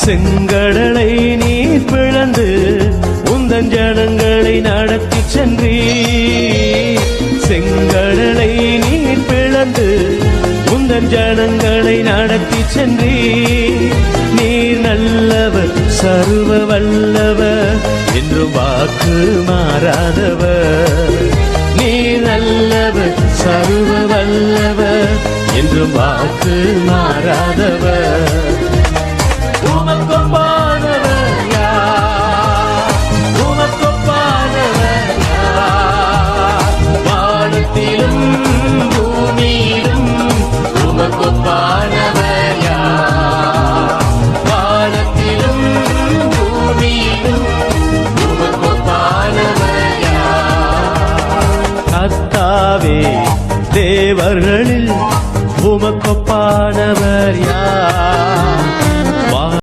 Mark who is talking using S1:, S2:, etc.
S1: செங்கடலை நீர் பிளந்து உந்தன் ஜனங்களை நடத்தி சென்றீர். செங்கடலை நீர் பிளந்து உந்தன் ஜனங்களை நடத்தி சென்றீர். நீர் நல்லவர், சர்வ வல்லவர், என்றும் வாக்கு மாறாதவர். நீர் நல்லவர், சர்வ வல்லவர், என்றும் வாக்கு மாறாதவர். உமக்கொப்பானவர் யார்? உமக்கொப்பானவர் யார்? வானத்திலும் பூமியிலும் உமக்கொப்பானவர் யார்? வானத்திலும் பூமியிலும் உமக்கொப்பானவர் யார்? கர்த்தாவே, தேவர்களில் உமக்கொப்பானவர் யார்?